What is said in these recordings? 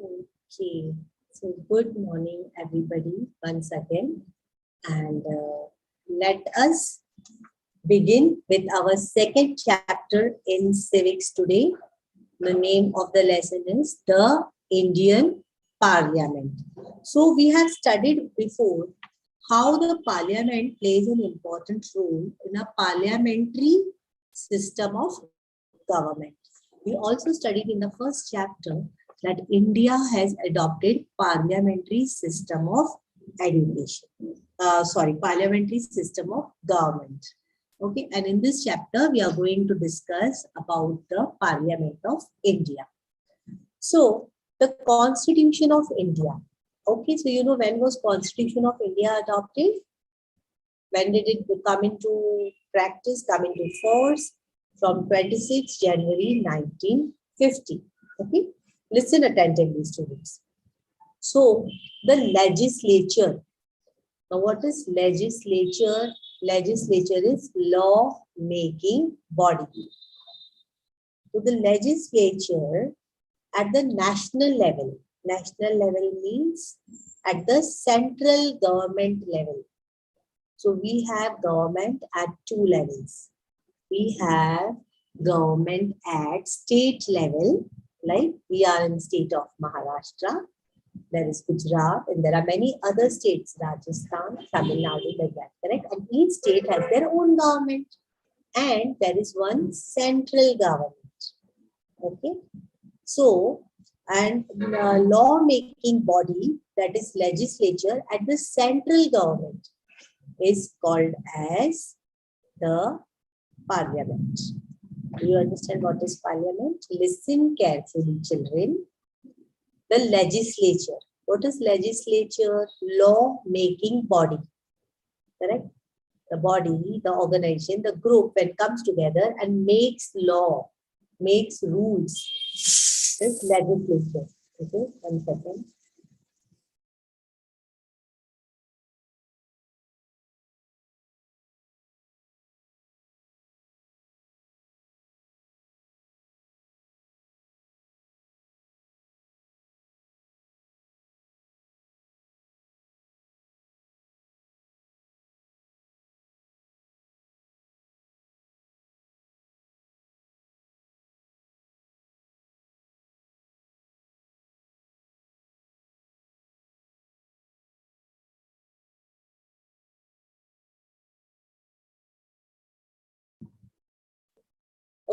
Okay, so good morning, everybody, once again, and let us begin with our second chapter in Civics today. The name of the lesson is the Indian Parliament. So, we have studied before how the Parliament plays an important role in a parliamentary system of government. We also studied in the first chapter that India has adopted parliamentary system of education. Parliamentary system of government. Okay, and in this chapter, we are going to discuss about the Parliament of India. So, the Constitution of India. Okay, so you know when was Constitution of India adopted? When did it come into practice, come into force? From 26 January 1950. Okay, listen attentively, students. So, the legislature. Now, what is legislature? Legislature is law-making body. So, the legislature at the national level means at the central government level. So, we have government at two levels. We have government at state level, like we are in the state of Maharashtra, there is Gujarat, and there are many other states, Rajasthan, Tamil Nadu, like that, correct? And each state has their own government, and there is one central government. Okay, so and law-making body, that is legislature at the central government, is called as the Parliament. Do you understand what is Parliament? Listen carefully, children. The legislature. What is legislature? Law-making body. Correct? The body, the organization, the group, when it comes together and makes law, makes rules. This legislature. Okay, 1 second.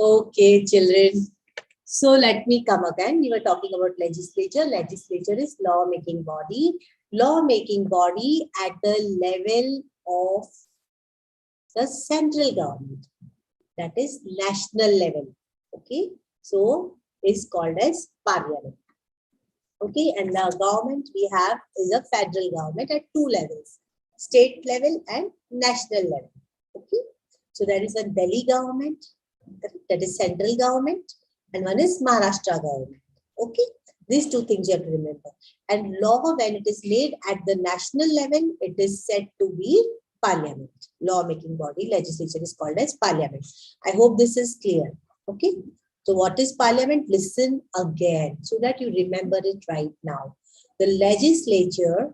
Okay, children. So let me come again. We were talking about legislature. Legislature is law-making body. Law-making body at the level of the central government. That is national level. Okay. So is called as Parliament. Okay. And the government we have is a federal government at two levels. State level and national level. Okay. So there is a Delhi government, that is central government, and one is Maharashtra government. Okay, these two things you have to remember. And law, when it is made at the national level, it is said to be Parliament. Law-making body, legislature is called as Parliament. I hope this is clear. Okay, so what is Parliament? Listen again so that you remember it right now. The legislature,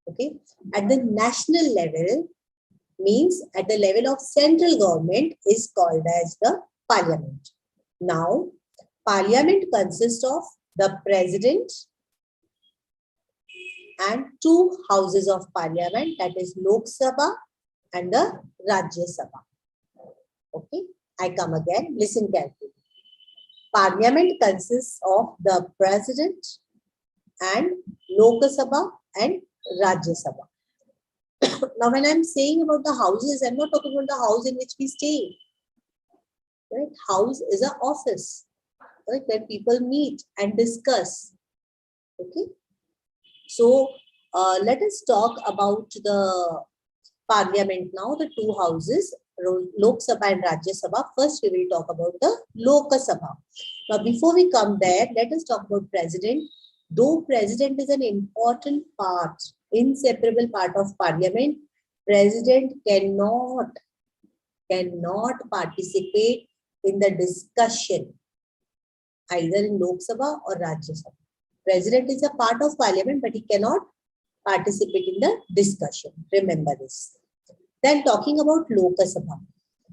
okay, at the national level means at the level of central government is called as the Parliament. Now, Parliament consists of the President and two houses of Parliament, that is Lok Sabha and the Rajya Sabha. Okay, I come again, listen carefully. Parliament consists of the President and Lok Sabha and Rajya Sabha. Now, when I'm saying about the houses, I'm not talking about the house in which we stay. Right? House is an office, right, where people meet and discuss. Okay. So, let us talk about the Parliament now, the two houses, Lok Sabha and Rajya Sabha. First, we will talk about the Lok Sabha. Now, before we come there, let us talk about President. Though President is an important part, inseparable part of Parliament, President cannot participate in the discussion either in Lok Sabha or Rajya Sabha. President is a part of parliament, but he cannot participate in the discussion. Remember this. Then talking about Lok Sabha.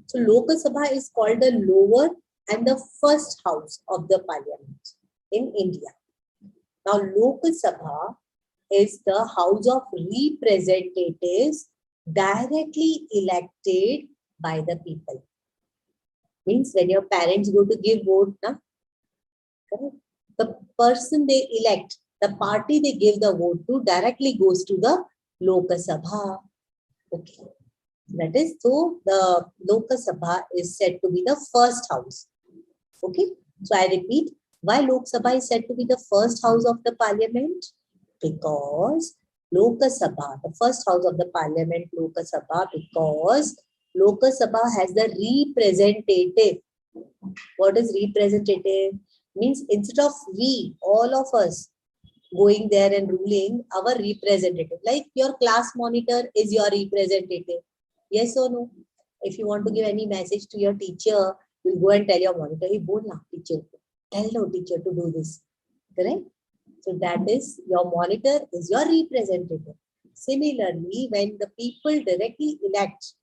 So Lok Sabha is called the lower and the first house of the parliament in India. Now Lok Sabha is the house of representatives directly elected by the people. Means when your parents go to give vote, the person they elect, the party they give the vote to directly goes to the Lok Sabha. Okay. That is, so the Lok Sabha is said to be the first house. Okay. So I repeat, why Lok Sabha is said to be the first house of the parliament? Because Lok Sabha, the first house of the parliament, Lok Sabha, because Lok Sabha has the representative. What is representative? Means instead of we, all of us, going there and ruling, our representative, like your class monitor is your representative. Yes or no? If you want to give any message to your teacher, you'll go and tell your monitor, hey, bol na teacher, tell no teacher to do this. Correct? So that is, your monitor is your representative. Similarly, when the people directly elect,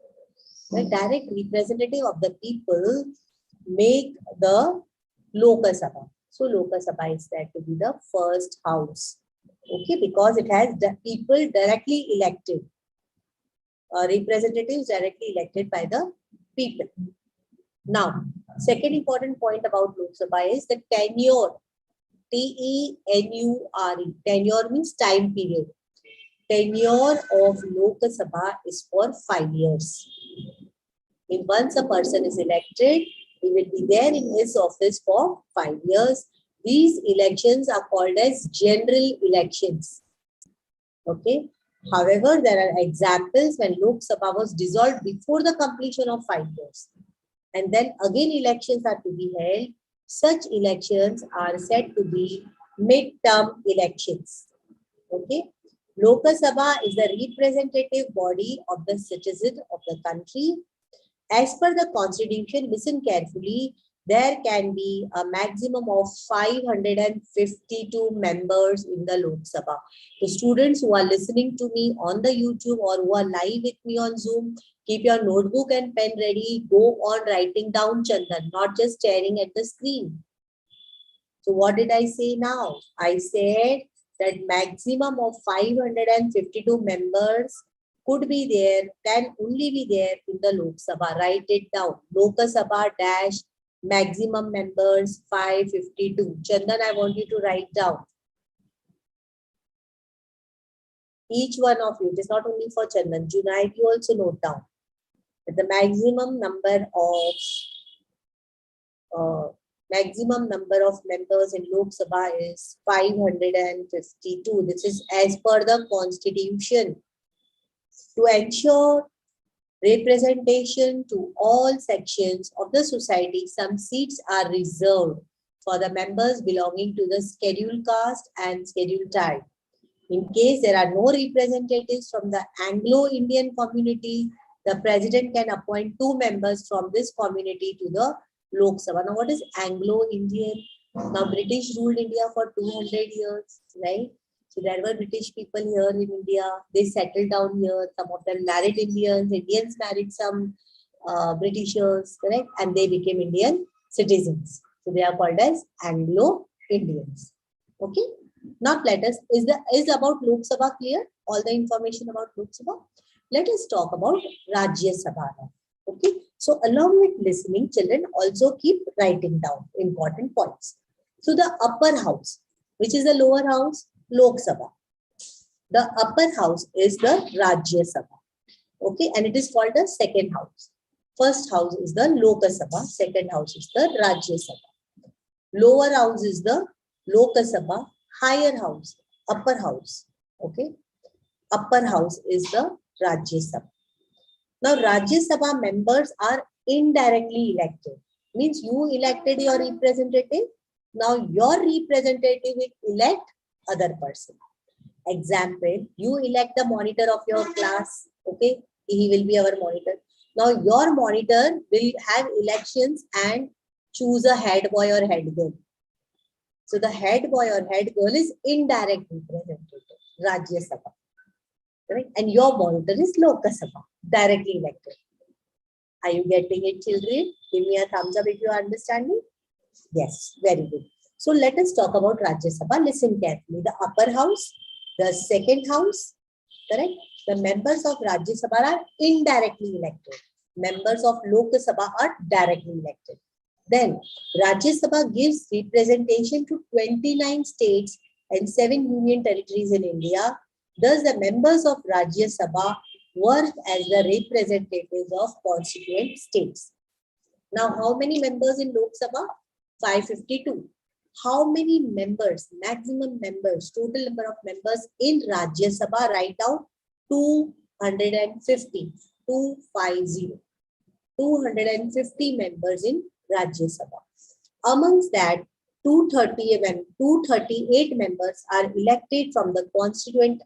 the direct representative of the people make the Lok Sabha. So Lok Sabha is said to be the first house. Okay, because it has the people directly elected. Representatives directly elected by the people. Now, second important point about Lok Sabha is the tenure. Tenure. Tenure means time period. Tenure of Lok Sabha is for 5 years. If once a person is elected, he will be there in his office for 5 years. These elections are called as general elections. Okay. However, there are examples when Lok Sabha was dissolved before the completion of 5 years. And then again elections are to be held. Such elections are said to be mid-term elections. Okay. Lok Sabha is the representative body of the citizen of the country. As per the constitution, listen carefully, there can be a maximum of 552 members in the Lok Sabha. The students who are listening to me on the YouTube or who are live with me on Zoom, keep your notebook and pen ready. Go on writing down, Chandan, not just staring at the screen. So what did I say now? I said that maximum of 552 members could be there, can only be there in the Lok Sabha. Write it down. Lok Sabha dash maximum members 552. Chandan, I want you to write down. Each one of you, it is not only for Chandan. Junaid, you also note down that the maximum number of members in Lok Sabha is 552. This is as per the constitution. To ensure representation to all sections of the society, some seats are reserved for the members belonging to the scheduled caste and scheduled tribe. In case there are no representatives from the Anglo-Indian community, the president can appoint 2 members from this community to the Lok Sabha. Now, what is Anglo-Indian? Now, British ruled India for 200 years, right? So there were British people here in India. They settled down here. Some of them married Indians. Indians married some Britishers, correct? And they became Indian citizens. So they are called as Anglo-Indians. Okay. Now let us, is about Lok Sabha clear? All the information about Lok Sabha? Let us talk about Rajya Sabha now. Okay. So along with listening, children also keep writing down important points. So the upper house, which is the lower house, Lok Sabha. The upper house is the Rajya Sabha. Okay, and it is called the second house. First house is the Lok Sabha. Second house is the Rajya Sabha. Lower house is the Lok Sabha. Higher house, upper house. Okay, upper house is the Rajya Sabha. Now, Rajya Sabha members are indirectly elected. Means you elected your representative. Now, your representative will elect other person. Example, you elect the monitor of your class. Okay, he will be our monitor. Now, your monitor will have elections and choose a head boy or head girl. So the head boy or head girl is indirect representative, Rajya Sabha. Correct? And your monitor is Lok Sabha, directly elected. Are you getting it, children? Give me a thumbs up if you are understanding. Yes, very good. So let us talk about Rajya Sabha. Listen carefully. The upper house, the second house, correct? The members of Rajya Sabha are indirectly elected. Members of Lok Sabha are directly elected. Then Rajya Sabha gives representation to 29 states and 7 union territories in India. Thus, the members of Rajya Sabha work as the representatives of constituent states. Now, how many members in Lok Sabha? 552. How many members, maximum members, total number of members in Rajya Sabha? Write down 250. 250. 250 members in Rajya Sabha. Amongst that, 238 members are elected from the constituent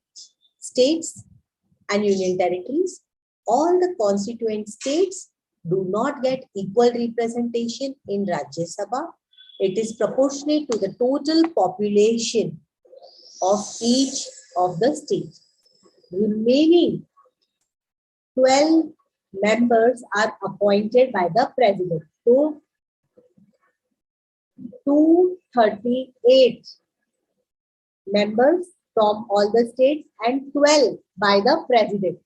states and union territories. All the constituent states do not get equal representation in Rajya Sabha. It is proportionate to the total population of each of the states. Remaining 12 members are appointed by the president. So 238 members from all the states and 12 by the president.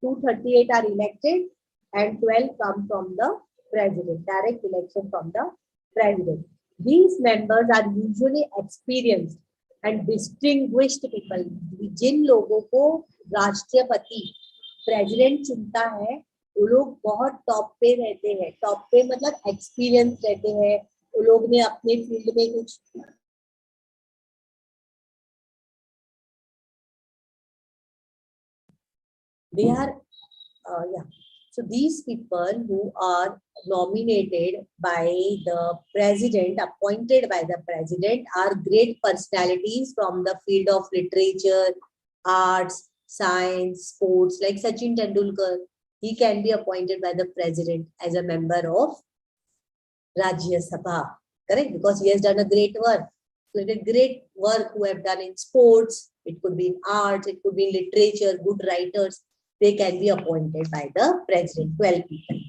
238 are elected and 12 come from the president, direct election from the president. These members are usually experienced and distinguished people. जिन लोगों को राष्ट्रपति president चुनता है वो लोग बहुत top पे रहते हैं. टॉप पे मतलब एक्सपीरियंस रहते हैं. वो लोग ने अपने फील्ड में कुछ they are so these people who are nominated by the president, appointed by the president, are great personalities from the field of literature, arts, science, sports, like Sachin Tendulkar. He can be appointed by the president as a member of Rajya Sabha, correct? Because he has done a great work. So it is great work who have done in sports, it could be in arts, it could be in literature, good writers. They can be appointed by the president, 12 people.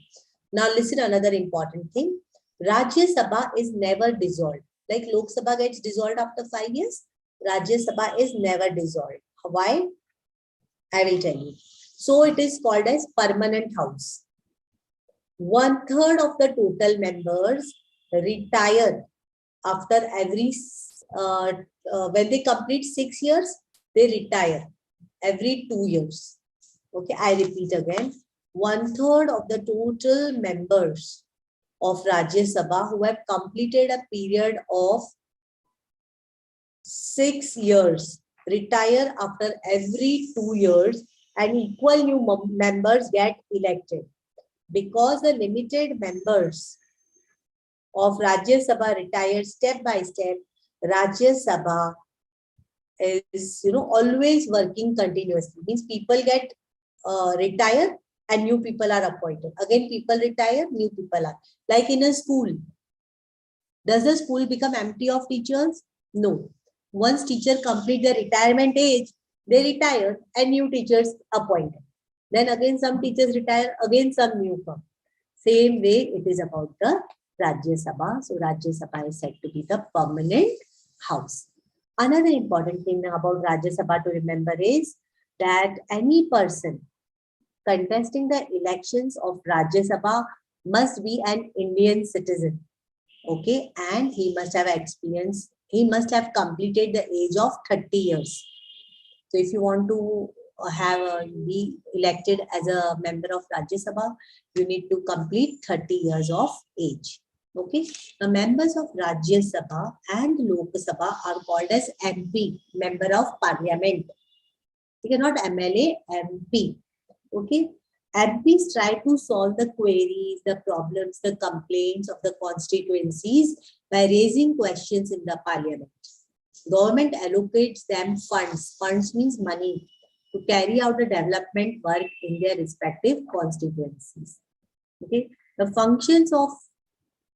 Now listen, another important thing. Rajya Sabha is never dissolved. Like Lok Sabha gets dissolved after 5 years, Rajya Sabha is never dissolved. Why? I will tell you. So it is called as permanent house. 1/3 of the total members retire after every, when they complete 6 years, they retire every 2 years. Okay, I repeat again. 1/3 of the total members of Rajya Sabha who have completed a period of 6 years retire after every 2 years and equal new members get elected. Because the limited members of Rajya Sabha retire step by step, Rajya Sabha is always working continuously. Means people get retire and new people are appointed. Again, people retire, new people are. Like in a school. Does the school become empty of teachers? No. Once teacher complete their retirement age, they retire and new teachers appointed. Then again some teachers retire, again some new come. Same way it is about the Rajya Sabha. So Rajya Sabha is said to be the permanent house. Another important thing about Rajya Sabha to remember is that any person contesting the elections of Rajya Sabha must be an Indian citizen. Okay, and he must have experience. He must have completed the age of 30 years. So if you want to be elected as a member of Rajya Sabha, you need to complete 30 years of age. Okay, the members of Rajya Sabha and Lok Sabha are called as MP, Member of Parliament. Okay, not MLA, MP. Okay, MPs try to solve the queries, the problems, the complaints of the constituencies by raising questions in the parliament. Government allocates them funds. Funds means money to carry out the development work in their respective constituencies. Okay, the functions of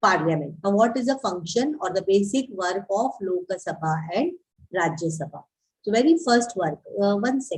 Parliament. Now, what is the function or the basic work of Lok Sabha and Rajya Sabha? So, very first work, one second.